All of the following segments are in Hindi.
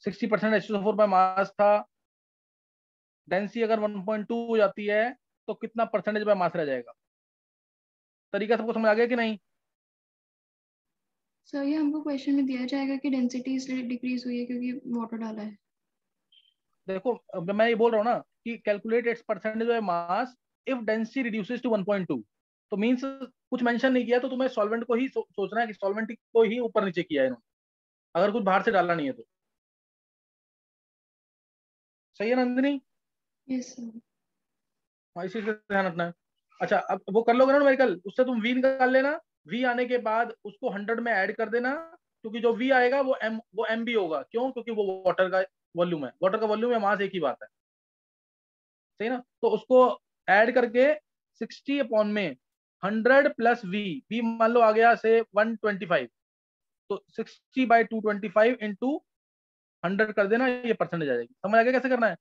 60% H2SO4 बाय मास था, डेंसिटी अगर 1.2 हो जाती है तो कितना परसेंटेज बाय मास रह जाएगा? तरीका सबको समझ आ गया कि नहीं? सर ये हमको क्वेश्चन में दिया जाएगा कि डेंसिटी इसलिए डिक्रीज हुई है क्योंकि वाटर डाला है। देखो अब मैं ये बोल रहा हूँ ना कि calculate its percentage by mass if density reduces to 1.2, तो मींस कुछ मेंशन नहीं किया, तो तुम्हें सॉल्वेंट को ही सोचना है कि सॉल्वेंट को ही ऊपर नीचे किया है इन्होंने, अगर कुछ बाहर से डालना नहीं है तो। सही है नंदिनी? Yes sir. हाँ, इसी से ध्यान रखना है। अच्छा अब वो कर लोगे ना न्यूमेरिकल, उससे तुम वी निकाल लेना, वी आने के बाद उसको 100 में ऐड कर देना, क्योंकि जो वी आएगा वो एम बी होगा। क्यों? क्योंकि वो वाटर का वॉल्यूम है, वाटर का वॉल्यूम या मास एक ही बात है। सही ना? तो उसको ऐड करके 60 अपॉन में 100 प्लस वी, वी मान लो आ गया से 125, तो 60/225 इंटू 100 कर देना, ये परसेंटेज आ जाएगी। समझ आ गया कैसे करना है?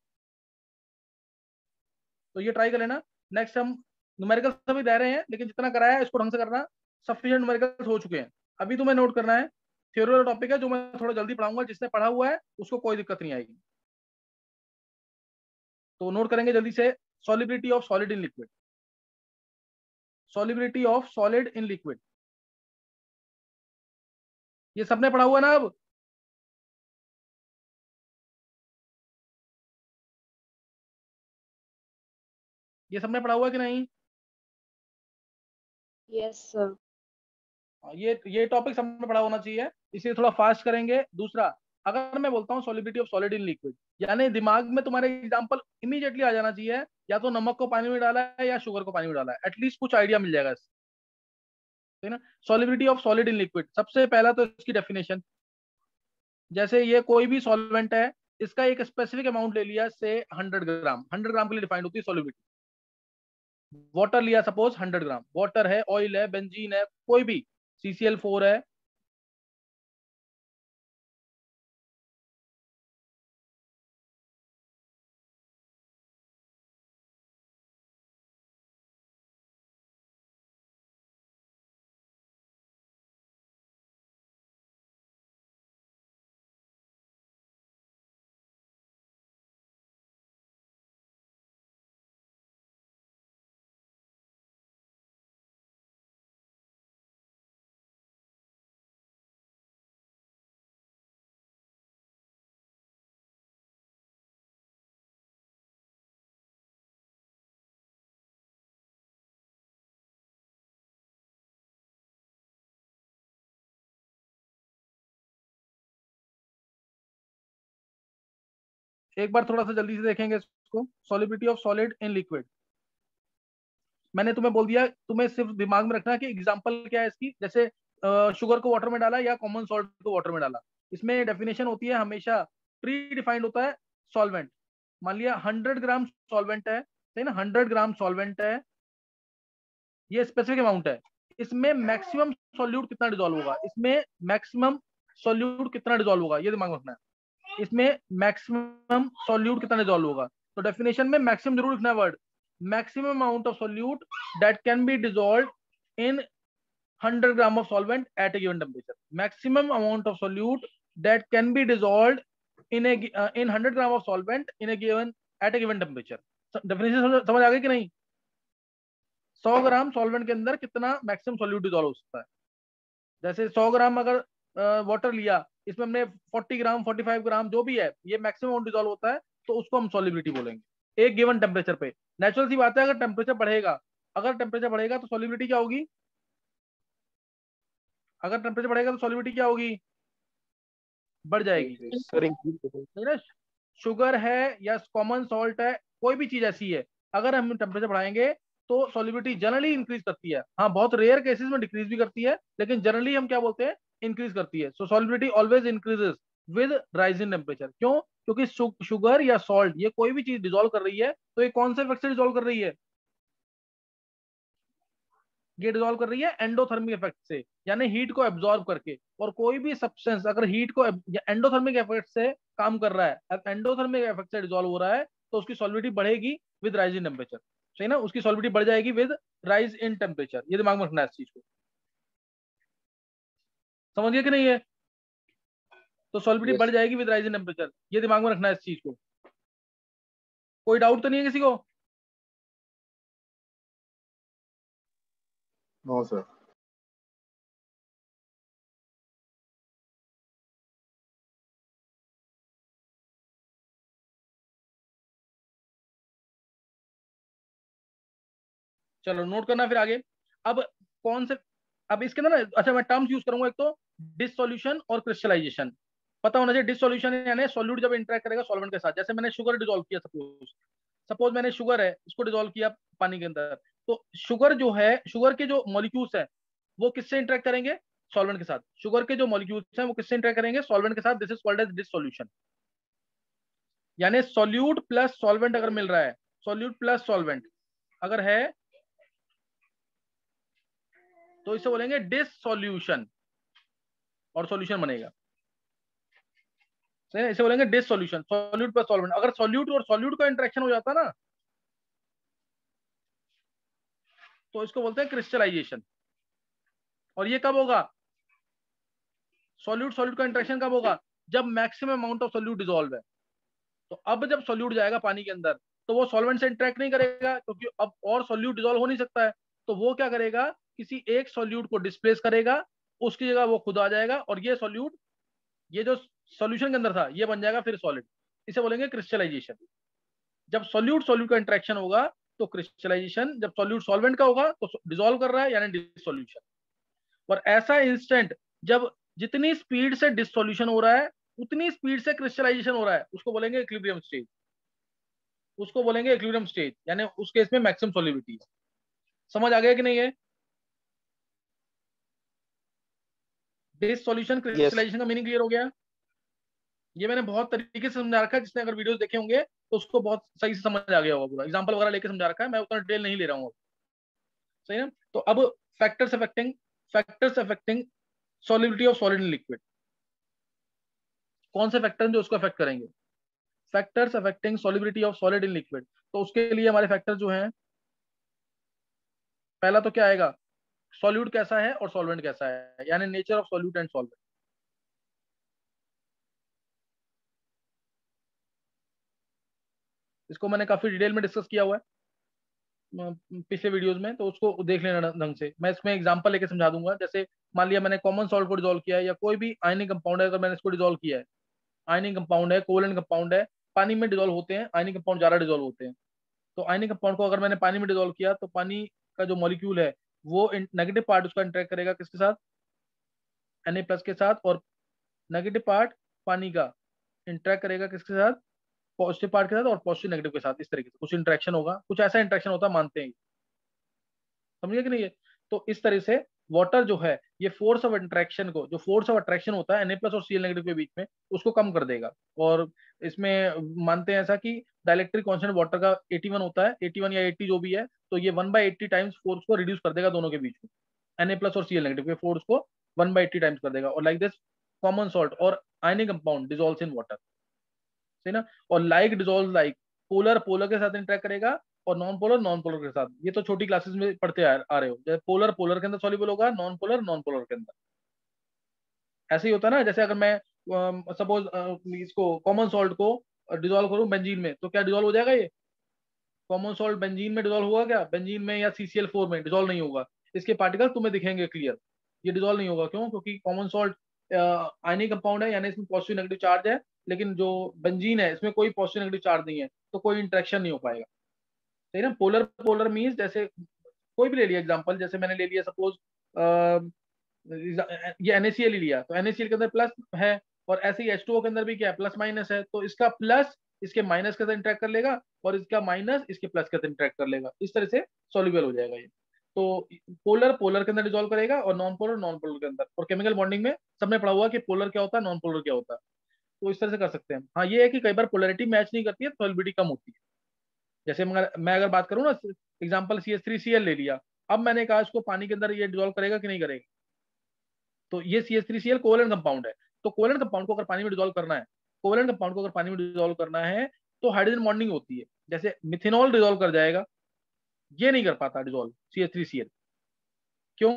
तो ये ट्राई कर लेना। नेक्स्ट हम न्यूमेरिकल सभी दे रहे हैं, लेकिन जितना कराया है इसको ढंग से करना। सफिशिएंट न्यूमेरिकल हो चुके हैं। अभी तुम्हें नोट करना है, थ्योरी वाला टॉपिक है जो मैं थोड़ा जल्दी पढ़ाऊंगा, जिसने पढ़ा हुआ है उसको कोई दिक्कत नहीं आएगी। तो नोट करेंगे जल्दी से। Solubility of solid in liquid, solubility of solid in liquid, ये सबने पढ़ा हुआ है ना अब? ये सबने पढ़ा हुआ है कि नहीं? Yes sir. ये टॉपिक सबने पढ़ा होना चाहिए, इसलिए थोड़ा फास्ट करेंगे। दूसरा, अगर मैं बोलता हूँ solubility of solid in liquid, यानी दिमाग में तुम्हारे एग्जांपल इमीडिएटली आ जाना चाहिए, या तो नमक को पानी में डाला है या शुगर को पानी में डाला है, एटलीस्ट कुछ आइडिया मिल जाएगा इससे। है ना? Solubility of solid in liquid, सबसे पहला तो इसकी डेफिनेशन, जैसे ये कोई भी सॉल्वेंट है, इसका एक स्पेसिफिक अमाउंट ले लिया से 100 ग्राम, 100 ग्राम के लिए डिफाइंड होती है सॉलिबिलिटी। वाटर लिया सपोज 100 ग्राम, वाटर है, ऑयल है, बेंजीन है, कोई भी, CCl4 है। एक बार थोड़ा सा जल्दी से देखेंगे इसको, solubility of solid in liquid. मैंने तुम्हें बोल दिया, तुम्हें सिर्फ दिमाग में रखना है कि एग्जांपल क्या है इसकी, जैसे शुगर को वाटर में डाला या कॉमन सॉल्ट को वाटर में डाला। इसमें डेफिनेशन होती है हमेशा, प्री डिफाइंड होता है सॉल्वेंट। मान लिया 100 ग्राम सॉल्वेंट है, सही ना, 100 ग्राम सॉल्वेंट है, ये स्पेसिफिक अमाउंट है। इसमें मैक्सिमम सॉल्यूट कितना डिजोल्व होगा, इसमें मैक्सिमम सॉल्यूट कितना डिजोल्व होगा, ये दिमाग में रखना है। इसमें मैक्सिमम सॉल्यूट कितना डिजोल्व होगा, तो डेफिनेशन में मैक्सिमम जरूर लिखना है word, maximum amount of solute that can be dissolved in 100 gram of solvent at a given temperature. Maximum amount of solute that can be dissolved in 100 gram of solvent in a given at a given temperature. Definition समझ आ गई कि नहीं? 100 ग्राम सॉल्वेंट के अंदर कितना मैक्सिमम सॉल्यूट डिजोल्व हो सकता है। जैसे 100 ग्राम अगर वाटर लिया, इसमें हमने 40 ग्राम 45 ग्राम जो भी है, ये मैक्सिमम अमाउंट डिजोल्व होता है, तो उसको हम सॉलिबिलिटी बोलेंगे एक गिवन टेम्परेचर पे। नेचुरल सी बात है, अगर टेम्परेचर बढ़ेगा, अगर टेम्परेचर बढ़ेगा तो सॉलिबिलिटी क्या होगी? अगर टेम्परेचर बढ़ेगा तो सॉलिबिलिटी क्या होगी? बढ़ जाएगी। सर शुगर है या कॉमन सॉल्ट है, कोई भी चीज ऐसी है, अगर हम टेम्परेचर बढ़ाएंगे तो सॉलिबिलिटी जनरली इंक्रीज करती है। हाँ, बहुत रेयर केसेस में डिक्रीज भी करती है, लेकिन जनरली हम क्या बोलते हैं, इंक्रीज करती है। So solubility always increases with rise in temperature. क्यों? क्योंकि शुगर या सॉल्ट, ये कोई भी चीज डिजोल्व कर रही है, तो ये कौन से इफेक्ट से डिजोल्व कर रही है? ये डिजोल्व कर रही है एंडोथर्मिक इफेक्ट से, यानी हीट को एब्जॉर्ब करके। और कोई भी सब्सटेंस अगर हीट को एंडोथर्मिक इफेक्ट से काम कर रहा है, एंडोथर्मिक इफेक्ट से डिजोल्व हो रहा है, तो उसकी सॉलिबिलिटी बढ़ेगी विद राइज इन टेम्परेचर। सही ना? उसकी सॉलिबिलिटी बढ़ जाएगी विद राइज इन टेम्परेचर। ये दिमाग में रखना है इस चीज को। समझ गए कि नहीं है? तो सॉल्युबिलिटी बढ़ जाएगी विद राइजिंग टेम्परेचर। ये दिमाग में रखना है इस चीज को। कोई डाउट तो नहीं है किसी को? No sir. चलो नोट करना फिर आगे। अब कौन से, अब इसके अंदर ना, अच्छा मैं टर्म्स यूज करूंगा। एक तो डिसोल्यूशन और क्रिस्टलाइजेशन पता होना चाहिए। डिसोल्यूशन यानी सॉल्यूट जब इंटरेक्ट करेगा सॉल्वेंट के साथ, जैसे मैंने शुगर डिसॉल्व किया, सपोज सपोज मैंने शुगर है इसको डिसॉल्व किया पानी के अंदर, तो शुगर जो है, शुगर के जो मॉलिक्यूल्स हैं वो किससे इंटरेक्ट करेंगे? सॉल्वेंट के साथ। शुगर के जो मॉलिक्यूल्स हैं वो किससे इंटरेक्ट करेंगे? सॉल्वेंट के साथ। This is called as dissolution. यानी सॉल्यूट प्लस सॉल्वेंट अगर मिल रहा है, सॉल्यूट प्लस सॉल्वेंट अगर है, तो इसे बोलेंगे डिसोल्यूशन और सॉल्यूशन बनेगा। सही है? इसे बोलेंगे डिसोल्यूशन, सॉल्यूट प्लस सॉल्वेंट। अगर सॉल्यूट और सॉल्यूट का इंटरेक्शन हो जाता ना, तो इसको बोलते हैं क्रिस्टलाइजेशन। और ये कब होगा? सॉल्यूट सॉल्यूट का इंटरेक्शन कब होगा? जब maximum amount of solute dissolve है। तो अब जब सॉल्यूट जाएगा पानी के अंदर, तो वो सॉल्वेंट से इंटरेक्ट नहीं करेगा, क्योंकि अब और सॉल्यूट डिसॉल्व हो नहीं सकता है। तो वो क्या करेगा? किसी एक सॉल्यूट को डिस्प्लेस करेगा, उसकी जगह वो खुद आ जाएगा, और ये सॉल्यूट, ये जो सॉल्यूशन के अंदर था, ये बन जाएगा फिर सॉलिड। इसे बोलेंगे क्रिस्टलाइजेशन। जब सॉल्यूट सॉल्यूट का इंटरेक्शन होगा तो क्रिस्टलाइजेशन, जब सॉल्यूट सॉल्वेंट का होगा तो डिसॉल्व कर रहा है यानी डिसोल्यूशन। और ऐसा इंस्टेंट जब जितनी स्पीड से डिसोल्यूशन हो रहा है उतनी स्पीड से क्रिस्टलाइजेशन हो रहा है, उसको बोलेंगे इक्विलिब्रियम स्टेज। उसको बोलेंगे इक्विलिब्रियम स्टेज, यानी उस केस में मैक्सिमम सॉल्युबिलिटी है। समझ आ गया कि नहीं है? डिसोल्यूशन क्रिस्टलाइजेशन का मीनिंग क्लियर हो गया? ये मैंने बहुत तरीके से समझा रखा है, जिसने अगर वीडियोस देखे होंगे तो उसको बहुत सही से समझ आ गया होगा। पूरा एग्जांपल वगैरह लेके समझा रखा है, मैं उतना डिटेल नहीं ले रहा हूँ। सही है? तो अब factors affecting solubility of solid in liquid. कौन से फैक्टर जो उसको अफेक्ट करेंगे? Factors affecting solubility of solid in liquid. तो उसके लिए हमारे फैक्टर जो हैं, पहला तो क्या आएगा? सॉल्यूट कैसा है और सॉल्वेंट कैसा है, यानी nature of solute and solvent. इसको मैंने काफी डिटेल में डिस्कस किया हुआ है पिछले वीडियोस में, तो उसको देख लेना ढंग से। मैं इसमें एग्जांपल लेके समझा दूंगा। जैसे मान लिया मैंने कॉमन सॉल्ट को डिसॉल्व किया है, या कोई भी आयनिक कंपाउंड है, अगर मैंने इसको डिसॉल्व किया है, आयनिक कंपाउंड है, कोवलेंट कंपाउंड है, पानी में डिसॉल्व होते हैं, आयनिक कंपाउंड ज्यादा डिसॉल्व होते हैं। तो आयनिक कंपाउंड को अगर मैंने पानी में डिसॉल्व किया, तो पानी का जो मॉलिक्यूल है वो नेगेटिव पार्ट उसका इंटरेक्ट करेगा किसके साथ? Na+ के साथ। और नेगेटिव पार्ट पानी का इंटरेक्ट करेगा किसके साथ? पॉजिटिव पार्ट के साथ। और पॉजिटिव नेगेटिव के साथ। इस तरीके से कुछ इंटरेक्शन होगा, कुछ ऐसा इंटरेक्शन होता मानते हैं, समझिए कि नहीं है? तो इस तरह से वाटर जो है, ये फोर्स ऑफ इंटरेक्शन को, जो फोर्स ऑफ अट्रैक्शन होता है Na+ और Cl- के बीच में, उसको कम कर देगा। और इसमें मानते हैं ऐसा कि डाइलेक्ट्रिक कांस्टेंट वाटर का 81 होता है, 81 या 80 जो भी है, तो ये 1/80 टाइम्स फोर्स को रिड्यूस कर देगा दोनों के बीच में। Na+ और Cl- के फोर्स को 1/80 टाइम्स कर देगा। और लाइक दिस कॉमन सॉल्ट और ionic compound dissolves in water. सही ना? और like dissolve like, polar polar के साथ इंटरेक्ट करेगा, और नॉन पोलर नॉन पोलर के साथ। ये तो छोटी क्लासेस में पढ़ते आ रहे हो, जैसे पोलर पोलर के अंदर सॉल्युबल होगा, नॉन पोलर नॉन पोलर के अंदर। ऐसे ही होता है ना, जैसे अगर मैं सपोज इसको कॉमन सॉल्ट को डिसॉल्व करूं बेंजीन में, तो क्या डिसॉल्व हो जाएगा? ये कॉमन सॉल्ट बेंजीन में डिसॉल्व होगा क्या? बेंजीन में या CCl4 में डिसॉल्व नहीं होगा। इसके पार्टिकल तुम्हें दिखेंगे क्लियर, ये डिसॉल्व नहीं होगा। क्यों? क्योंकि कॉमन सॉल्ट आयनिक कंपाउंड है, यानी इसमें पॉजिटिव नेगेटिव चार्ज है, लेकिन जो बेंजीन है इसमें कोई पॉजिटिव नेगेटिव चार्ज नहीं है, तो कोई इंटरेक्शन नहीं हो पाएगा। सही ना? पोलर पोलर मीन्स, जैसे कोई भी ले लिया एग्जांपल, जैसे मैंने ले लिया सपोज ये NaCl ही लिया, तो NaCl के अंदर प्लस है, और ऐसे ही H2O के अंदर भी क्या है? प्लस माइनस है। तो इसका प्लस इसके माइनस के साथ इंटरेक्ट कर लेगा, और इसका माइनस इसके प्लस के साथ इंटरेक्ट कर लेगा। इस तरह से सॉल्युबल हो जाएगा ये। तो पोलर पोलर के अंदर डिसॉल्व करेगा, और नॉन पोलर के अंदर। और केमिकल बॉन्डिंग में सबने पढ़ा हुआ कि पोलर क्या होता है, नॉन पोलर क्या होता है। तो इस तरह से कर सकते हैं। हाँ, ये है कि कई बार पोलरिटी मैच नहीं करती है, सॉल्युबिलिटी कम होती है। जैसे मैं अगर बात करूँ ना, एग्जाम्पल CH3Cl ले लिया, अब मैंने कहा इसको पानी के अंदर ये डिसॉल्व करेगा कि नहीं करेगा? तो ये CH3Cl कोवलेंट कंपाउंड है। तो कोवलेंट कंपाउंड को अगर पानी में डिसॉल्व करना है, कोवलेंट कंपाउंड को अगर पानी में डिसॉल्व करना है, तो हाइड्रोजन बॉन्डिंग होती है। जैसे मिथेनॉल डिसॉल्व कर जाएगा, ये नहीं कर पाता डिसॉल्व CH3Cl। क्यों?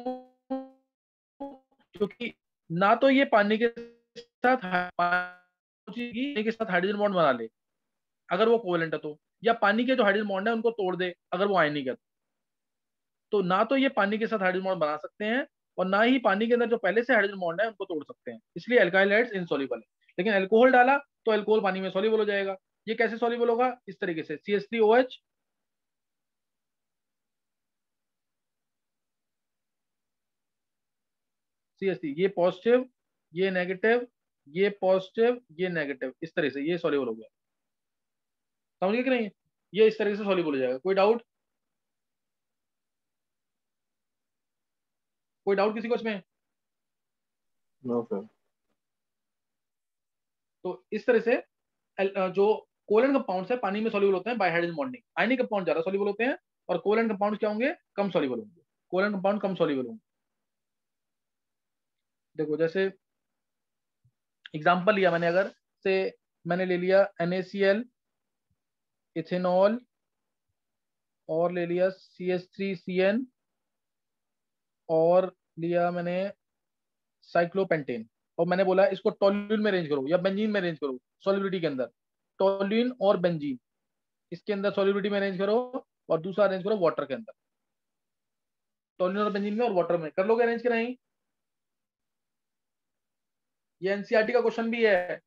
क्योंकि ना तो ये पानी के साथ पानी के साथ हाइड्रोजन बॉन्ड बना ले अगर वो कोवेलेंट है तो, या पानी के जो हाइड्रोजन बॉन्ड है उनको तोड़ दे अगर वो आयनिक है तो ना तो ये पानी के साथ हाइड्रोजन बॉन्ड बना सकते हैं और ना ही पानी के अंदर जो पहले से हाइड्रोजन बॉन्ड है उनको तोड़ सकते हैं, इसलिए अल्काइल हाइड्स इनसॉल्युबल है। लेकिन अल्कोहल डाला तो अल्कोहल पानी में सॉल्युबल हो जाएगा। ये कैसे सॉल्युबल होगा? इस तरीके से CH3OH, CH3, ये पॉजिटिव, ये नेगेटिव, ये पॉजिटिव, ये नेगेटिव, इस तरह से ये सॉल्युबल हो गया। समझ गए कि नहीं? ये इस तरीके से सॉल्युबल हो जाएगा। कोई डाउट? कोई डाउट किसी को इसमें? No sir. तो इस तरह से जो कोवलेंट कंपाउंड्स है पानी में सॉल्युबल होते हैं bye hydrogen bonding. Ionic compound ज्यादा सॉल्युबल होते हैं और कोवलेंट कंपाउंड्स क्या होंगे? कम सॉल्युबल होंगे। कोवलेंट कंपाउंड कम सॉल्युबल होंगे। देखो जैसे एग्जांपल लिया मैंने, अगर से मैंने ले लिया NaCl, इथेनॉल, और ले लिया CH3CN, और लिया मैंने साइक्लोपेंटेन, और मैंने बोला इसको टोल्यून में रेंज करो या बेंजीन में रेंज करो सॉल्युबिलिटी के अंदर। टोल्यून और बेंजीन इसके अंदर सॉल्युबिलिटी में रेंज करो, और दूसरा रेंज करो वाटर के अंदर। टोल्यून और बेंजीन में और वाटर में कर लोगे अरेंज के नहीं? ये NCERT का क्वेश्चन भी है।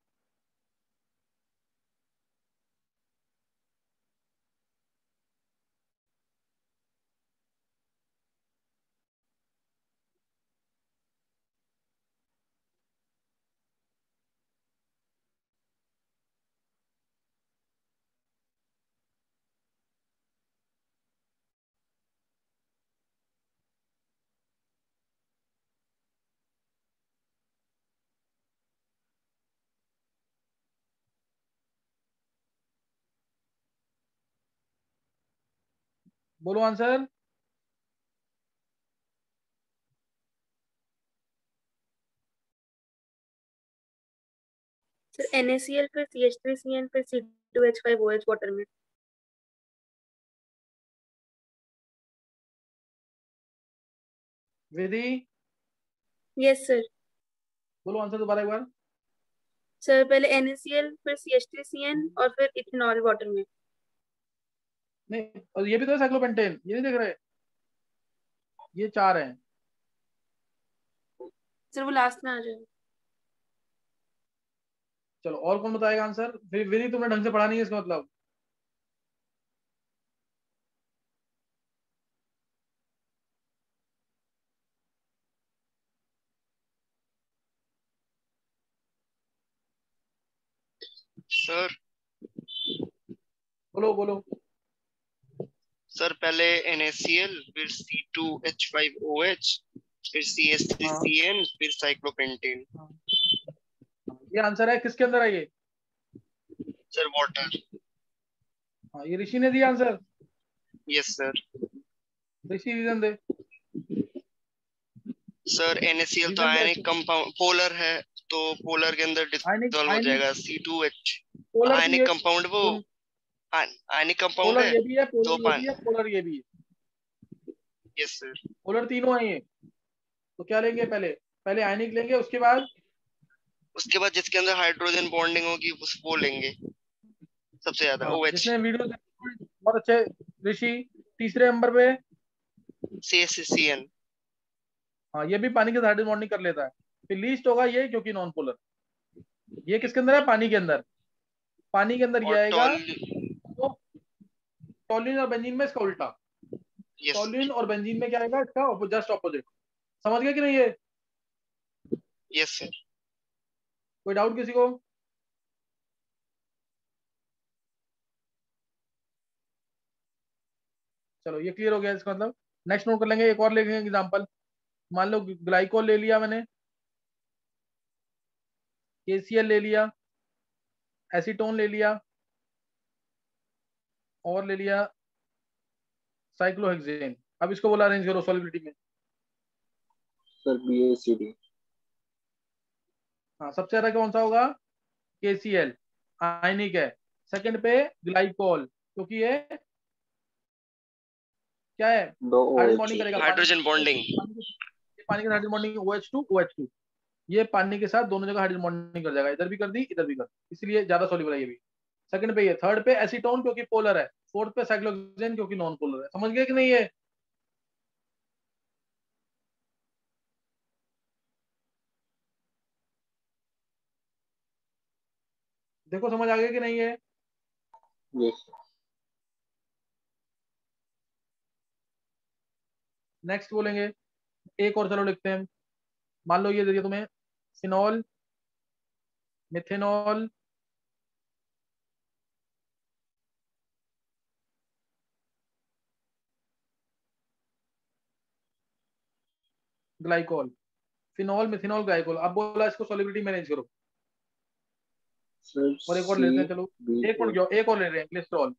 बोलो आंसर। सर NaCl फिर CH3CN फिर C2H5OH वाटर में। विधि, यस सर। बोलो आंसर दोबारा एक बार। सर पहले NaCl फिर CH3CN और फिर इथेनॉल वाटर में। नहीं, और ये भी तो है साइक्लोपेंटेन, ये नहीं देख रहे? ये चार हैं। सर वो लास्ट में आ जाएगा। चलो और कौन बताएगा आंसर? फिर विधि तुमने ढंग से पढ़ा नहीं है इसका मतलब। सर बोलो बोलो। सर पहले NaCl फिर C2H5OH फिर CH3CN फिर साइक्लोपेंटेन। ये आंसर है, किसके अंदर है ये? Sir water. हाँ, ये ऋषि ने दिया answer. Yes sir. Rishi reason दे। सर NaCl तो रीजन दे। आयनिक कंपाउंड पोलर है, तो पोलर के अंदर आयनिक डिसॉल्व हो आयनिक जाएगा। C2H पोलर तो आयनिक ये कंपाउंड, वो आयनिक कंपाउंड पोलर है ये भी है, तो पोलर ये भी है, पोलर ये भी है। Yes sir. पोलर तीनों है ये। तो क्या लेंगे? पहले पहले आयनिक लेंगे, उसके बाद उसके बाद जिसके अंदर हाइड्रोजन बॉन्डिंग होगी वो लेंगे सबसे ज्यादा, हाँ, OH। जिसने वीडियो बहुत अच्छे। ऋषि तीसरे नंबर पे। CH3CN। हाँ, ये भी पानी के साथ हाइड्रोजन बॉन्डिंग कर लेता है। फिर लीस्ट होगा ये, क्योंकि नॉन पोलर। ये किसके अंदर है? पानी के अंदर। पानी के अंदर ये और आएगा। तो टोल्यूइन और बेंजीन में इसका उल्टा। यस टोल्यूइन और बेंजीन में क्या आएगा? इसका जस्ट ऑपोजिट। समझ गए कि नहीं ये? Yes sir. कोई डाउट किसी को? चलो ये क्लियर हो गया इसका मतलब। नेक्स्ट नोट कर लेंगे, एक और लेंगे एग्जांपल। मान लो ग्लाइकोल ले लिया मैंने, KCl ले लिया, एसीटोन ले लिया, और ले लिया साइक्लोहेक्सेन। अब इसको बोला अरेंज करो सॉल्युबिलिटी में। Sir BaCd। हाँ, सबसे ज्यादा कौन सा होगा? KCl, आयनिक है। सेकंड पे ग्लाइकोल, क्योंकि ये क्या है? दो हाइड्रोजन OH। बॉन्डिंग करेगा हाइड्रोजन बॉन्डिंग। पानी के साथ हाइड्रोजन बॉन्डिंग OH2 OH2। ये पानी के साथ दोनों जगह हाइड्रोजन बॉन्डिंग कर जाएगा, इधर भी कर दी इधर भी कर दी, इसलिए ज्यादा सॉल्युबल है ये भी। सेकंड पे ये, थर्ड पे एसीटोन क्योंकि पोलर है, फोर्थ पे साइक्लोहेक्सेन क्योंकि नॉन पोलर है। समझ गए कि नहीं ये? देखो समझ आ गया कि नहीं है? यस नेक्स्ट बोलेंगे, एक और चलो लिखते हैं। मान लो ये दे दिया तुम्हें, phenol, methanol, glycol, phenol methanol glycol. अब बोला इसको सॉलिबिलिटी मैनेज करो। सर। और एक और ले लेते हैं, चलो एक मिनट जाओ, एक और ले रहे हैं, ग्लिसरॉल।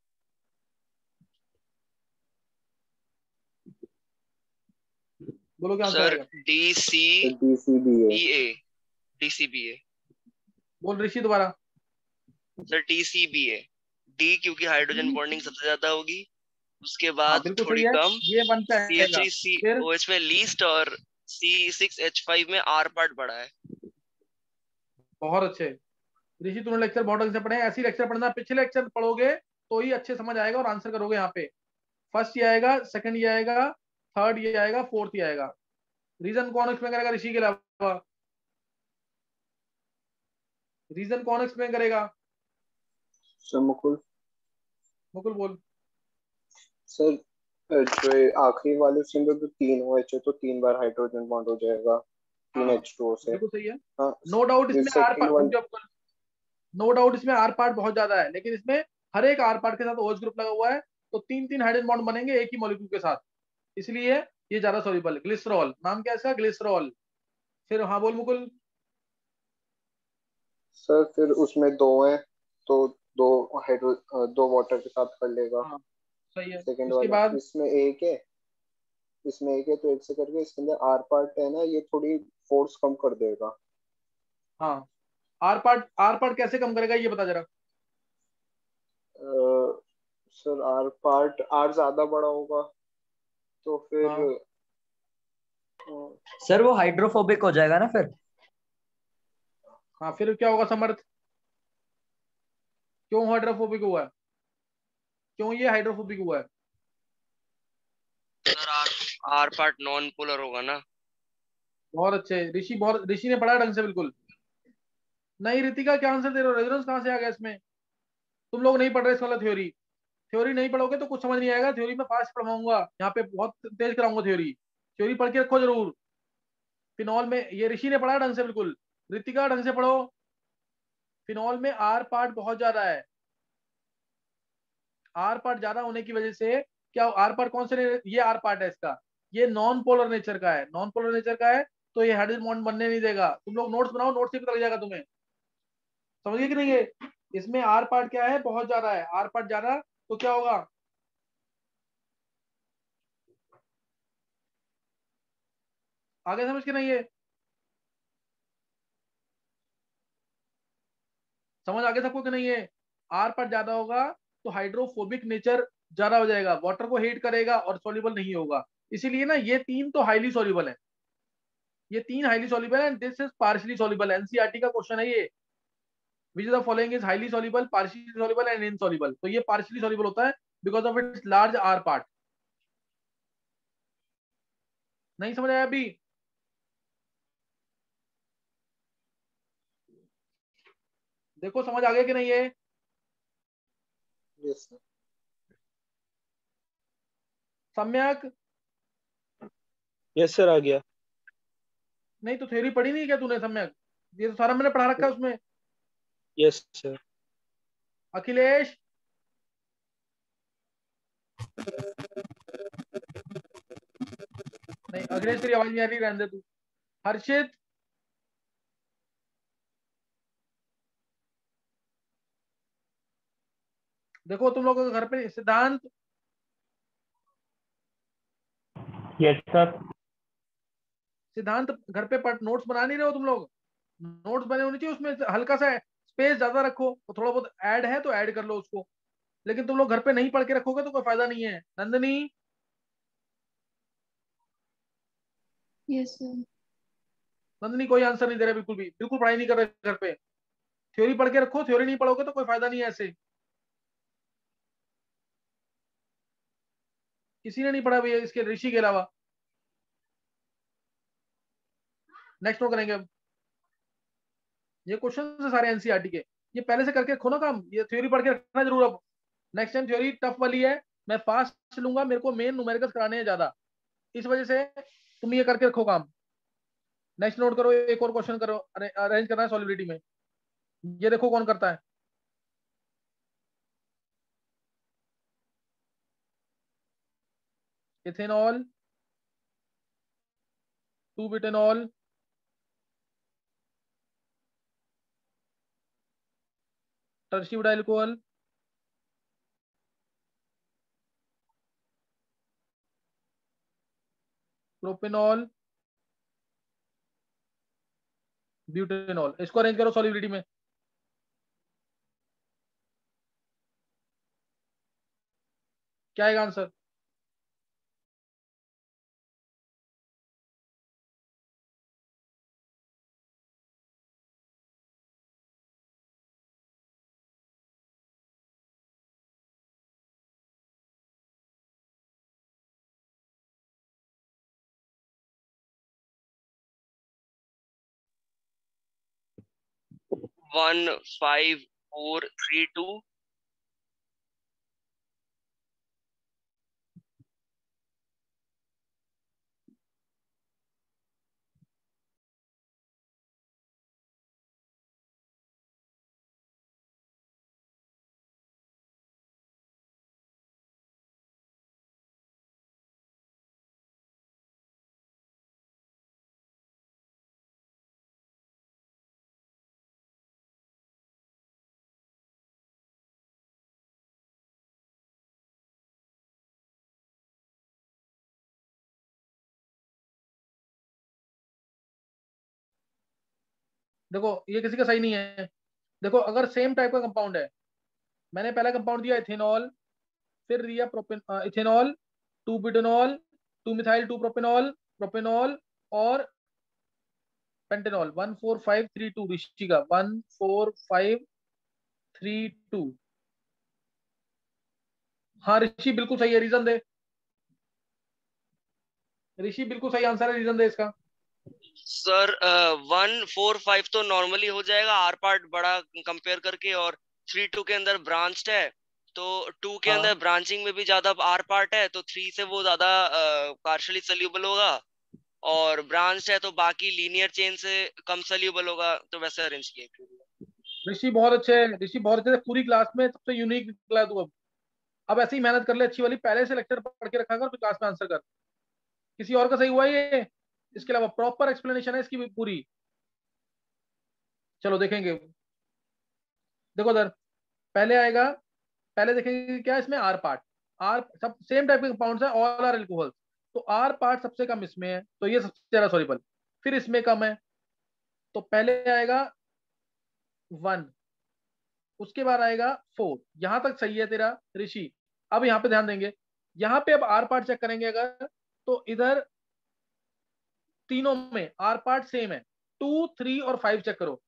बोलो क्या आंसर सर आएगा? DCBA, DCBA बोल ऋषि दोबारा। सर, DCBA, डी क्योंकि हाइड्रोजन बॉन्डिंग सबसे ज्यादा होगी, उसके हाँ बाद बिल्कुल थोड़ी सही है, कम ये वन पे आएगा। फिर CH3COH में लीस्ट, और C6H5 में R पार्ट बड़ा है। बहुत अच्छे ऋषि, तूने लेक्चर बहुत ढंग से पढ़े हैं, ऐसे ही लेक्चर पढ़ना, पिछले लेक्चर पढ़ोगे तो ही अच्छे समझ आएगा और आंसर करोगे यहाँ पे। फर्स्ट ये आएगा, सेकंड ये आएगा, थर्ड ये आएगा, फोर्थ ये आएगा। रीजन कौन एक्सप्लेन करेगा ऋषि के अलावा? रीजन कौन एक्सप्लेन करेगा? सर मुकुल। मुकुल बोल। सर जो ये आखिरी वाले उसमें तो 3 OH है तो 3 बार हाइड्रोजन बॉन्ड हो जाएगा 3 हाँ H2O से। बिल्कुल सही है। हाँ नो डाउट इसमें R second one. Part, no doubt इसमें आर पार्ट बहुत ज्यादा है, लेकिन इसमें हर एक आर पार्ट के साथ OH ग्रुप लगा हुआ है, तो तीन तीन हाइड्रोजन बॉन्ड बनेंगे एक ही मॉलिक्यूल के साथ, इसलिए ये ज्यादा सॉल्युबल। ग्लिसरॉल, नाम क्या है इसका? ग्लिसरॉल। फिर हाँ बोल मुकुल। सर फिर उसमें 2 है तो 2 वाटर के साथ कर लेगा। हाँ सही है। सेकंड उसके वाला बाद इसमें एक है तो एक से करके इसके अंदर आर पार्ट है ना, ये थोड़ी फोर्स कम कर देगा। हाँ, आर पार्ट कैसे कम करेगा ये बता जरा। सर आर पार्ट आर ज्यादा बड़ा होगा तो फिर हाँ सर वो हाइड्रोफोबिक हो जाएगा ना फिर। हाँ, फिर क्या होगा समर्थ? क्यों हाइड्रोफोबिक हुआ है? क्यों ये हाइड्रोफोबिक हुआ है? Sir R part non polar होगा ना। बहुत अच्छे ऋषि, बहुत ऋषि ने पढ़ा ढंग से बिल्कुल। नहीं रितिका, क्या आंसर दे रहे हो? रेजोनेंस कहाँ से आ गया इसमें? तुम लोग नहीं पढ़ रहे इस वाला थ्योरी। थ्योरी नहीं पढ़ोगे तो कुछ समझ नहीं आएगा। थ्योरी में फास्ट पढ़वाऊंगा, यहाँ पे बहुत तेज कराऊंगा थ्योरी। थ्योरी पढ़ के रखो जरूर। फिनॉल में ये ऋषि ने पढ़ा ढंग से बिल्कुल। ऋतिका ढंग से पढ़ो। फिनॉल में आर पार्ट बहुत ज्यादा है। आर पार्ट ज्यादा होने की वजह से क्या, आर पार्ट कौन से ये आर पार्ट है इसका, ये नॉन पोलर नेचर का है। नॉन पोलर नेचर का है तो ये हाइड्रोजन बॉन्ड बनने नहीं देगा। तुम लोग नोट्स बनाओ, नोट्स से पता लग जाएगा तुम्हें। समझ गए कि नहीं? ये इसमें आर पार्ट क्या है, बहुत ज्यादा है। आर पार्ट ज्यादा तो क्या होगा? आगे समझ के नहीं है? समझ आगे सबको कि नहीं है? आर पार्ट ज्यादा होगा तो हाइड्रोफोबिक नेचर ज्यादा हो जाएगा, वाटर को हीट करेगा और सॉल्युबल नहीं होगा। इसीलिए ना ये तीन तो हाईली सॉल्युबल है, ये तीन हाईली सॉल्युबल है, this is partially soluble. NCERT का क्वेश्चन है ये। Which the following is highly soluble, partially soluble and insoluble? तो ये पार्शियली सॉल्युबल होता है because of its large R part. नहीं समझ आया अभी? देखो समझ आ गया कि नहीं है? Yes sir. सम्यक? यस सर आ गया। नहीं तो थ्योरी पढ़ी नहीं क्या तूने सम्यक? ये तो सारा मैंने पढ़ा रखा है उसमें। Yes sir. अखिलेश? नहीं अखिलेश तेरी आवाज नहीं आ रही, रहने दे तू। हर्षित? देखो तुम लोगों के घर पे सिद्धांत? Yes sir. सिद्धांत घर पे नोट्स बना नहीं रहे हो तुम लोग? नोट्स बने होने चाहिए, उसमें हल्का सा स्पेस ज्यादा रखो, तो थोड़ा बहुत ऐड है तो ऐड कर लो उसको। लेकिन तुम लोग घर पे नहीं पढ़ के रखोगे तो कोई फायदा नहीं है। नंदनी? Yes sir. नंदनी कोई आंसर नहीं दे रहे, बिल्कुल भी, बिल्कुल पढ़ाई नहीं कर रहे घर पे। थ्योरी पढ़ के रखो, थ्योरी नहीं पढ़ोगे तो कोई फायदा नहीं है ऐसे। किसी ने नहीं पढ़ा भैया इसके, ऋषि के अलावा। नेक्स्ट नो करेंगे अब। ये क्वेश्चन है सारे एनसीईआरटी के, ये पहले से करके रखो ना काम, ये थ्योरी पढ़ के रखना जरूर। अब नेक्स्ट टाइम थ्योरी टफ वाली है, मैं फास्ट लूंगा, मेरे को मेन न्यूमेरिकल्स कराने हैं ज्यादा, इस वजह से तुम ये करके रखो काम। नेक्स्ट नोट करो, एक और क्वेश्चन करो, अरेंज करना है सॉलिबिलिटी में। ये देखो कौन करता है। Ethanol, 2 butanol, tertiary butyl alcohol, propanol, butanol, इसको अरेंज करो सॉलिबिलिटी में। क्या आएगा आंसर? वन 5 4 3 2। देखो ये किसी का सही नहीं है। देखो अगर सेम टाइप का कंपाउंड है, मैंने पहला कंपाउंड दिया इथेनॉल, फिर दिया propane ethanol, 2 बुटेनॉल, 2 methyl 2 propanol, propanol और पेंटेनॉल, 1 4 5 3 2, ऋषि का 1 4 5 3 2। हाँ ऋषि बिल्कुल सही है, रीजन दे। ऋषि बिल्कुल सही आंसर है, रीजन दे इसका। सर 1 4 5 तो नॉर्मली हो जाएगा आर पार्ट बड़ा कंपेयर करके, और 3 2 के अंदर ब्रांच्ड है, तो 2 के अंदर हाँ ब्रांचिंग में भी ज्यादा आर पार्ट है, तो 3 से वो ज्यादा पार्शियली सोल्यूबल होगा, और ब्रांच है तो बाकी लीनियर चेन से कम सोल्यूबल होगा, तो वैसे अरेंज किया। ऋषि बहुत अच्छे है, ऋषि बहुत अच्छे है, पूरी क्लास में सबसे यूनिक निकला तू। अब ऐसे ही मेहनत कर ले अच्छी वाली, पहले से लेक्चर पढ़ के रखा कर, फिर क्लास में आंसर कर। किसी और का सही हुआ ये? इसके अलावा प्रॉपर एक्सप्लेनेशन है इसकी भी पूरी। चलो देखेंगे। देखो उधर पहले आएगा, पहले देखेंगे क्या इसमें आर पार्ट। आर सब सेम टाइप के कंपाउंड्स है, ऑल आर एल्कोहल, तो आर पार्ट सबसे कम इसमें है, तो ये सबसे ज्यादा सॉल्युबल। फिर इसमें कम है, तो पहले आएगा 1, उसके बाद आएगा 4। यहां तक सही है तेरा ऋषि। अब यहाँ पे ध्यान देंगे, यहाँ पे अब आर पार्ट चेक करेंगे अगर, तो इधर तीनों में आर पार्ट सेम है। 2 3 और 5 चेक करो,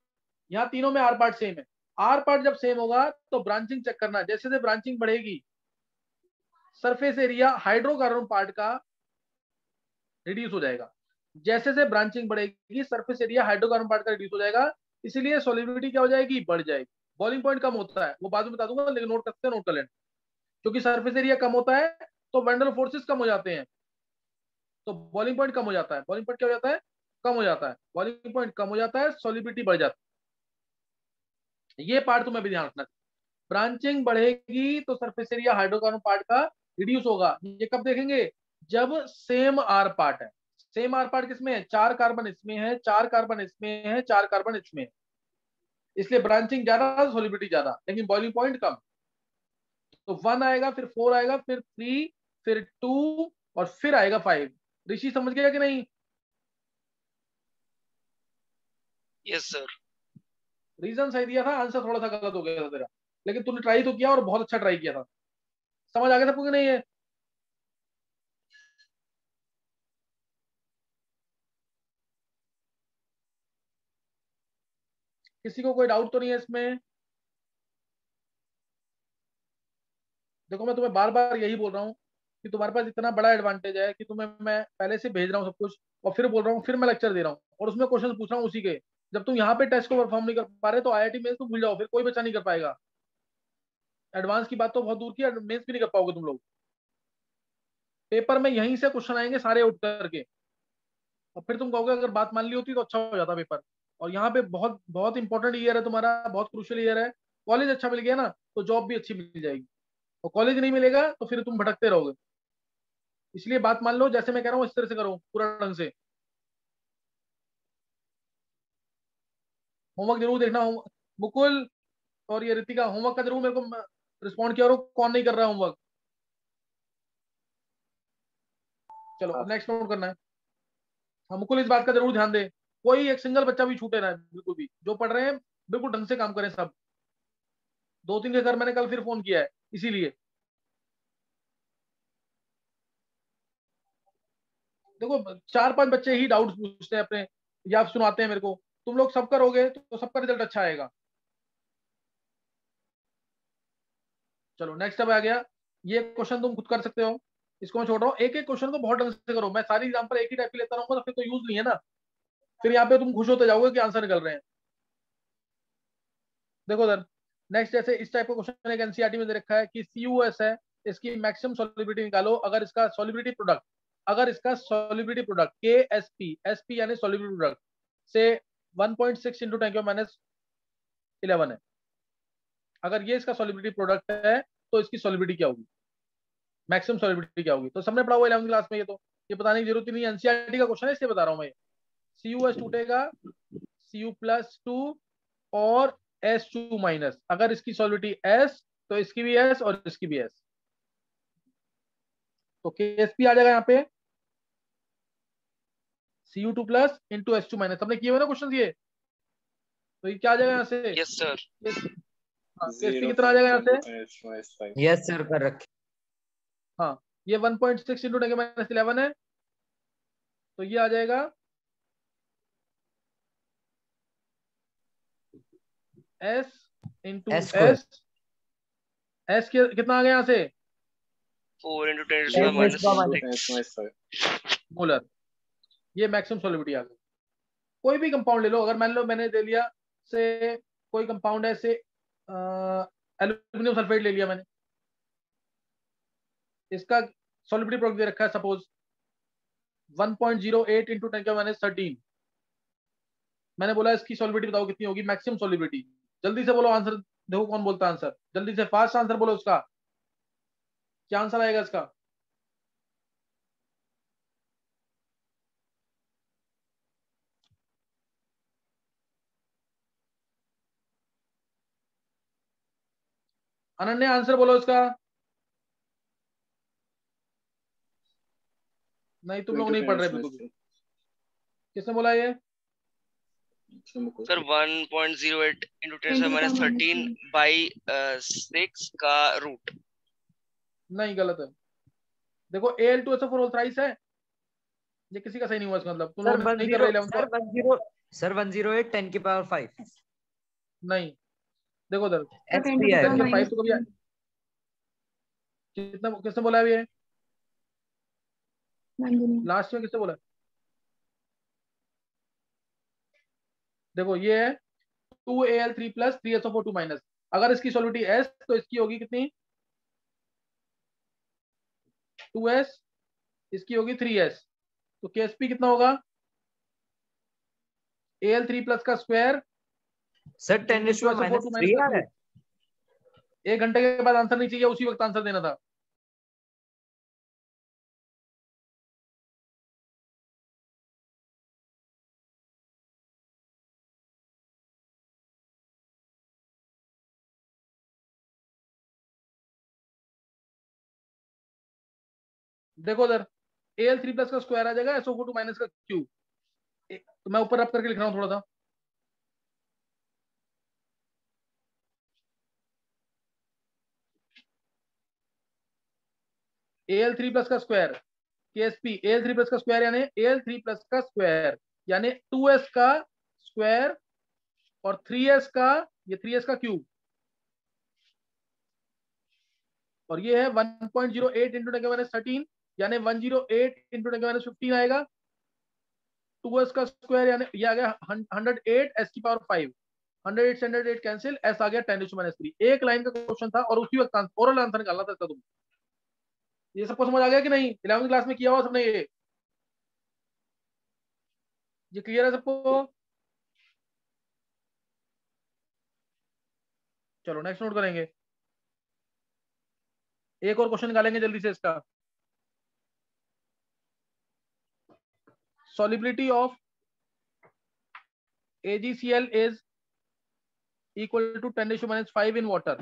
यहाँ तीनों में आर पार्ट सेम है। आर पार्ट जब सेम होगा तो ब्रांचिंग चेक करना, जैसे जैसे ब्रांचिंग बढ़ेगी सरफेस एरिया हाइड्रोकार्बन पार्ट का रिड्यूस हो जाएगा। जैसे जैसे ब्रांचिंग बढ़ेगी सरफेस एरिया हाइड्रोकार्बन पार्ट का रिड्यूस हो जाएगा, इसीलिए सॉल्युबिलिटी क्या हो जाएगी, बढ़ जाएगी। बॉइलिंग पॉइंट कम होता है, वो बाद में बता दूंगा, लेकिन नोट करते हैं, नोट कर लेना। क्योंकि सरफेस एरिया कम होता है तो वैंडल फोर्सेस कम हो जाते हैं, तो बॉइलिंग पॉइंट कम हो जाता है। बॉइलिंग पॉइंट क्या हो जाता है, कम हो जाता है। बॉइलिंग पॉइंट कम हो जाता है, सॉल्युबिलिटी बढ़ जाती है। ये पार्ट तुम्हें भी ध्यान रखना। ब्रांचिंग बढ़ेगी तो सरफेस एरिया हाइड्रोकार्बन पार्ट का रिड्यूस होगा। ये कब देखेंगे, जब सेम आर पार्ट है। सेम आर पार्ट किसमें है, 4 कार्बन इसमें है, 4 कार्बन इसमें है, 4 कार्बन इसमें है, इसलिए ब्रांचिंग ज्यादा सॉल्युबिलिटी ज्यादा, लेकिन बॉइलिंग पॉइंट कम। तो 1 आएगा, फिर 4 आएगा, फिर 3, फिर 2 और फिर आएगा 5। ऋषि समझ गया कि नहीं? Yes sir. रीजन सही दिया था, आंसर थोड़ा सा गलत हो गया था तेरा, लेकिन तूने ट्राई तो किया और बहुत अच्छा ट्राई किया था। समझ आ गया सबको कि नहीं है? किसी को कोई डाउट तो नहीं है इसमें? देखो मैं तुम्हें बार बार यही बोल रहा हूँ कि तुम्हारे पास इतना बड़ा एडवांटेज है कि तुम्हें मैं पहले से भेज रहा हूँ सब कुछ, और फिर बोल रहा हूँ, फिर मैं लेक्चर दे रहा हूँ और उसमें क्वेश्चन पूछ रहा हूँ उसी के। जब तुम यहाँ पे टेस्ट को परफॉर्म नहीं कर पा रहे तो आईआईटी मेंस तुम भूल जाओ, फिर कोई बच्चा नहीं कर पाएगा। एडवांस की बात तो बहुत दूर की, मेंस भी नहीं कर पाओगे तुम लोग। पेपर में यहीं से क्वेश्चन आएंगे सारे उठ करके, और फिर तुम कहोगे अगर बात मान ली होती तो अच्छा हो जाता पेपर। और यहाँ पे बहुत बहुत इंपॉर्टेंट ईयर है तुम्हारा, बहुत क्रूशियल ईयर है। कॉलेज अच्छा मिल गया ना तो जॉब भी अच्छी मिल जाएगी, और कॉलेज नहीं मिलेगा तो फिर तुम भटकते रहोगे। इसलिए बात मान लो, जैसे मैं कह रहा हूँ इस तरह से करो पूरा ढंग से। होमवर्क जरूर देखना। मुकुल और ये रितिका, होमवर्क का जरूर मेरे को रिस्पॉन्ड किया करो, कौन नहीं कर रहा है होमवर्क। चलो अब नेक्स्ट नोट करना है। हाँ मुकुल, इस बात का जरूर ध्यान दे, कोई एक सिंगल बच्चा भी छूटे ना, बिल्कुल भी। जो पढ़ रहे हैं बिल्कुल ढंग से काम करें सब। 2-3 के घर मैंने कल फिर फोन किया है इसीलिए। देखो 4-5 बच्चे ही डाउट्स पूछते हैं अपने या सुनाते हैं मेरे को, तुम लोग सब करोगे तो सबका रिजल्ट अच्छा आएगा। चलो नेक्स्ट अब आ गया, ये क्वेश्चन तुम खुद कर सकते हो, इसको मैं छोड़ रहा हूँ। एक एक क्वेश्चन को बहुत ढंग से करो, मैं सारी एग्जांपल एक ही टाइप की लेता रहूंगा तो फिर तो यूज नहीं है ना, फिर यहाँ पे तुम खुश होते जाओगे कि आंसर निकल रहे हैं। देखो सर नेक्स्ट, जैसे इस टाइप का क्वेश्चन एक एनसीईआरटी में दे रखा है कि CuS है, इसकी मैक्सिमम सॉल्युबिलिटी निकालो। अगर इसका सॉल्युबिलिटी प्रोडक्ट KSP यानी सॉल्युबिलिटी प्रोडक्ट से 1.6 इंटू 10⁻11 है, अगर ये इसका सॉल्युबिलिटी प्रोडक्ट है तो इसकी सॉल्युबिलिटी क्या होगी, मैक्सिमम सॉल्युबिलिटी क्या होगी। तो सबने पढ़ा हुआ 11वीं क्लास में, ये बताने की जरूरत ही नहीं, एनसीईआरटी का क्वेश्चन है इसलिए बता रहा हूँ मैं। CuS टूटेगा Cu+2 और S2-, अगर इसकी सॉल्युबिलिटी S तो इसकी भी S और इसकी भी S, तो KSP आ जाएगा यहाँ पे Cu2+ इंटू S2-। सबने किए हुए ना क्वेश्चन ये, तो ये क्या आ जाएगा यहाँ से? Yes sir. KSP कितना आ जाएगा यहाँ से? यस सर कर रखे। हाँ ये 1.6 इंटू 10⁻11 है, तो ये आ जाएगा S into S square। S कितना आ गया यहाँ से? 4 इंटू 10⁻⁻6 मोलर। ये मैक्सिमम सॉल्युबिलिटी आ गई। कोई भी कंपाउंड ले लो, अगर मान लो मैंने दे लिया से कोई कंपाउंड है से एल्यूमिनियम सल्फेट ले लिया मैंने, इसका सॉल्युबिलिटी प्रोडक्ट दे रखा है सपोज 1.08 इंटू 10⁻13। मैंने बोला इसकी सॉल्युबिलिटी बताओ कितनी होगी, मैक्सिमम सॉल्युबिलिटी। जल्दी से बोलो आंसर, देखो कौन बोलता है आंसर, जल्दी से फास्ट आंसर बोलो उसका, क्या आंसर आएगा इसका? अनन्या आंसर बोलो इसका। नहीं तुम लोग नहीं पढ़ रहे बिल्कुल भी। किसने बोला ये? सर 1.08 इंटू 10⁻13 बाई 6 का रूट। नहीं गलत है। देखो Al2SO4 थ्राइस है, ये किसी का सही नहीं हुआ इसका मतलब, तुम सर लोग नहीं कर रहे 108 10⁻5। नहीं देखो उधर SP है 5 तो कभी कितना, किसने बोला है ये? लास्ट में किसने बोला? देखो ये है 2Al3+ 3SO4 2-। अगर इसकी सॉल्युबिलिटी S तो इसकी होगी कितनी? 2S, इसकी होगी 3S, तो KSP कितना होगा? Al3+ का स्क्वायर सर 10⁻³ आ रहा है। 1 घंटे के बाद आंसर नहीं चाहिए, उसी वक्त आंसर देना था। देखो उधर Al3+ का स्क्वायर आ जाएगा SO4 2- का क्यूब। तो मैं ऊपर रब करके लिख रहा हूँ थोड़ा सा। Al3+ का स्क्वायर KSP, Al3+ का स्क्वायर यानी Al3+ का स्क्वायर यानी 2S का स्क्वायर और 3s का, ये 3s का क्यूब, और ये है 1.08 इंटू 10⁻13 यानी 108 इंटू 10⁻15 आएगा। 2s का स्क्वायर यानी ये आ गया 108 s की पावर 5, 108 से 108 कैंसिल, s आ गया 10⁻3। एक लाइन का क्वेश्चन था और उसी वक्त ओरल आंसर निकालना था तुम। ये सबको समझ आ गया कि नहीं? 11वीं क्लास में किया हुआ सबने ये क्लियर है सबको? चलो नेक्स्ट नोट करेंगे, एक और क्वेश्चन निकालेंगे जल्दी से इसका। solubility of AgCl is equal to 10⁻5 in water,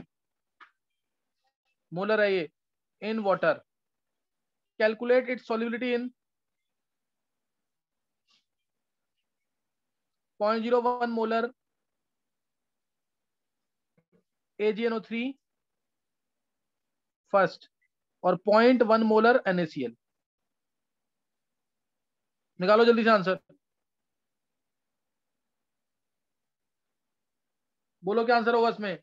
molar है ये, in water. Calculate its solubility in 0.01 molar AgNO3 first और 0.1 मोलर NaCl। निकालो जल्दी से आंसर, बोलो क्या आंसर होगा इसमें।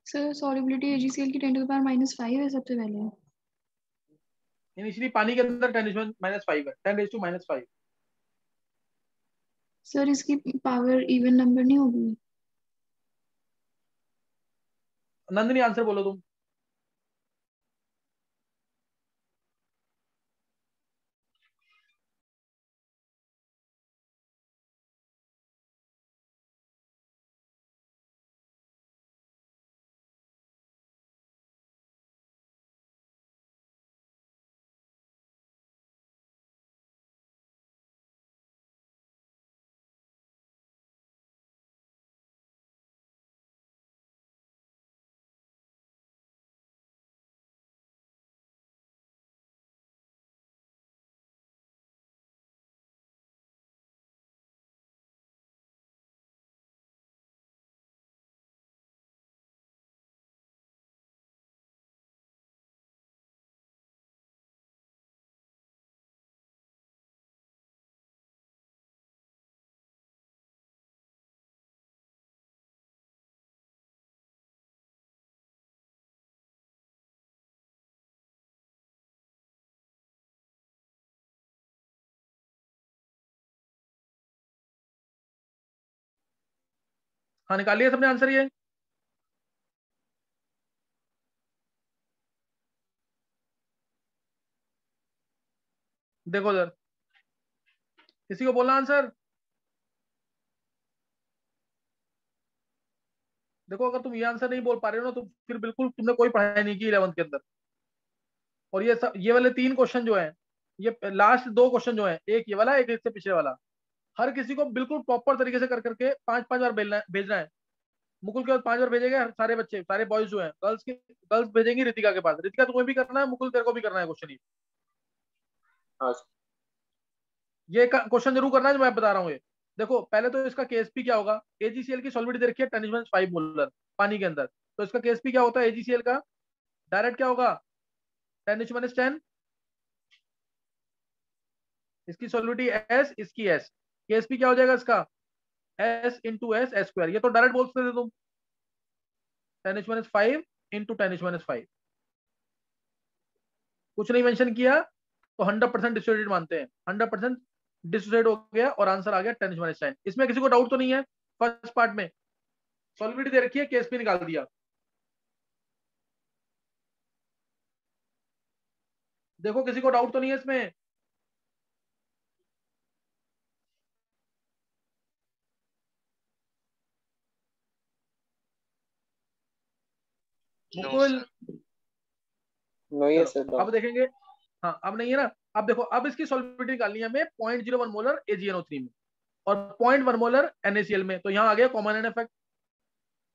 सर सॉल्युबिलिटी AgCl की 10⁻⁵ है सबसे पहले। इनिशियली पानी के अंदर 10⁻5 है, 10⁻⁵। सर इसकी पावर इवन नंबर नहीं होगी? नंदिनी आंसर बोलो तुम। हाँ निकालिए सबने आंसर ये। देखो सर, किसी को बोलना आंसर? देखो अगर तुम ये आंसर नहीं बोल पा रहे हो ना तो फिर बिल्कुल तुमने कोई पढ़ाई नहीं की 11th के अंदर। और ये वाले 3 क्वेश्चन जो हैं, ये लास्ट 2 क्वेश्चन जो हैं, एक ये वाला एक इससे पिछले वाला, हर किसी को बिल्कुल प्रॉपर तरीके से कर करके 5-5 बार भेजना है। मुकुल के बाद 5 बार भेजेंगे सारे बच्चे, सारे बॉयज जो हैं, गर्ल्स भेजेंगी रितिका के पास। रितिका तुम्हें भी करना है, मुकुल तेरे को भी करना है क्वेश्चन ये क्वेश्चन जरूर करना है जो मैं बता रहा हूँ ये। देखो पहले तो इसका केएसपी क्या होगा, AgCl की सॉल्युबिलिटी दे रखी है 10⁻5 मोलर पानी के अंदर, तो इसका केएसपी क्या होता है AgCl का? डायरेक्ट क्या होगा 10⁻10, इसकी सॉल्युबिलिटी S, इसकी S, केएसपी क्या हो जाएगा इसका S इंटू S स्क्वायर। ये तो डायरेक्ट बोल सकते थे तुम 10⁻5 इंटू 10⁻5, कुछ नहीं मेंशन किया तो 100% डिसोसिएटेड मानते हैं। 100% डिसोसिएट हो गया और आंसर आ गया 10⁻10। इसमें किसी को डाउट तो नहीं है? फर्स्ट पार्ट में सॉल्युबिलिटी दे रखी है, केएसपी निकाल दिया। देखो किसी को डाउट तो नहीं है इसमें? मुकुल नहीं है सर। अब देखेंगे, हाँ अब नहीं है ना। अब देखो, अब इसकी सॉल्युबिलिटी निकालनी है हमें 0.01 मोलर AgNO3 में, और 0.1 मोलर NaCl में, तो यहाँ आ गया कॉमन आयन इफेक्ट।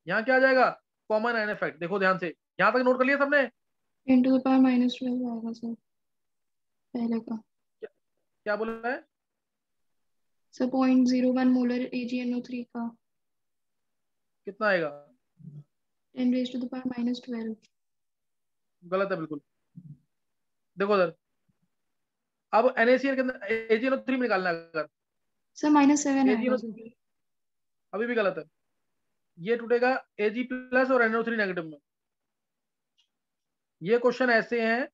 यहाँ क्या आ जाएगा? Common ion effect. देखो ध्यान से, यहाँ तक नोट कर लिया सबने? 10⁻⁻12 आएगा सर पहले का। क्या बोला है सर 0.01 मोलर AgNO3 का कितना आएगा? 10⁻⁻12। गलत है बिल्कुल। देखो सर, अब NaCl के अंदर AgNO3 में निकालना है अगर, सर -7 आएगा सर। AgNO3 अभी भी गलत है, ये टूटेगा Ag+ और NO3 नेगेटिव में। ये क्वेश्चन ऐसे हैं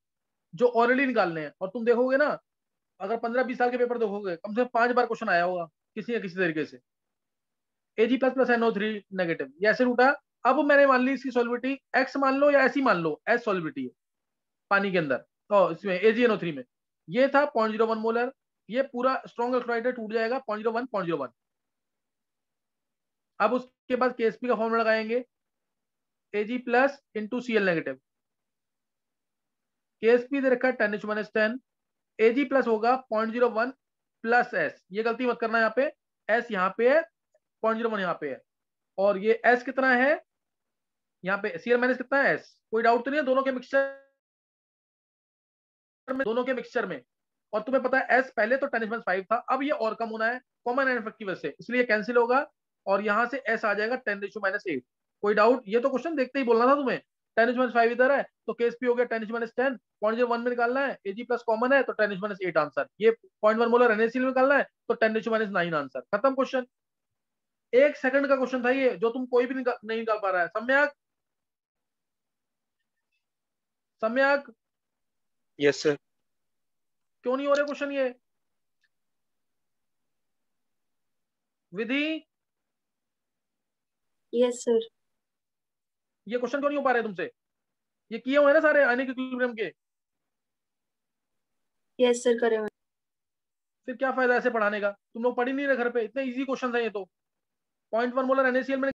जो ऑलरेडी निकालने हैं, और तुम देखोगे ना, अगर 15-20 साल के पेपर देखोगे, कम से कम 5 बार क्वेश्चन आया होगा किसी न किसी तरीके से। Ag+ NO3 नेगेटिव, ये ऐसे टूटा। अब मैंने मान ली इसकी सॉल्युबिलिटी X मान लो या ऐसी मान लो, S सॉल्युबिलिटी है पानी के अंदर, तो इसमें AgNO3 में ये था 0.01 मोलर। ये पूरा स्ट्रॉन्ग अल्कलाइड टूट जाएगा 0.01। अब उसके बाद KSP का फॉर्मूला लगाएंगे, Ag+ × Cl नेगेटिव। KSP दे रखा है 10⁻⁻10, Ag+ होगा 0.01 + S। ये गलती मत करना, यहाँ पे S यहाँ पे है, 0.01 यहाँ पे है, और ये S कितना है यहाँ पे? Cl- कितना है S? कोई डाउट तो नहीं है दोनों के मिक्सचर में। और तुम्हें पता है S पहले तो 10⁻5 था, अब ये और कम होना है कॉमन आयन इफेक्ट की वजह से, इसलिए कैंसिल होगा और यहाँ से S आ जाएगा 10⁻8। कोई डाउट? ये तो क्वेश्चन देखते ही बोलना था तुम्हें। 10⁻5 इधर है तो KSP हो गया 10⁻10, 0.01 में निकालना है, Ag+ कॉमन है तो 10⁻8 आंसर। ये 0.1 मोलर NaCl में निकालना है तो 10⁻9 आंसर। खत्म क्वेश्चन। 1 सेकंड का क्वेश्चन था ये, जो तुम कोई भी नहीं निकाल पा रहा है। सम्यक यस सर। क्यों नहीं हो रहे क्वेश्चन ये? विधि, यस सर। ये क्वेश्चन क्यों नहीं हो पा रहे तुमसे? ये किए हुए हैं ना सारे आयनिक इक्विलिब्रियम के। यस सर करे हुए। फिर क्या फायदा ऐसे पढ़ाने का? तुम लोग पढ़ ही नहीं रहे घर पे, इतने इजी क्वेश्चन है ये तो। 0.1 मोलर NaCl में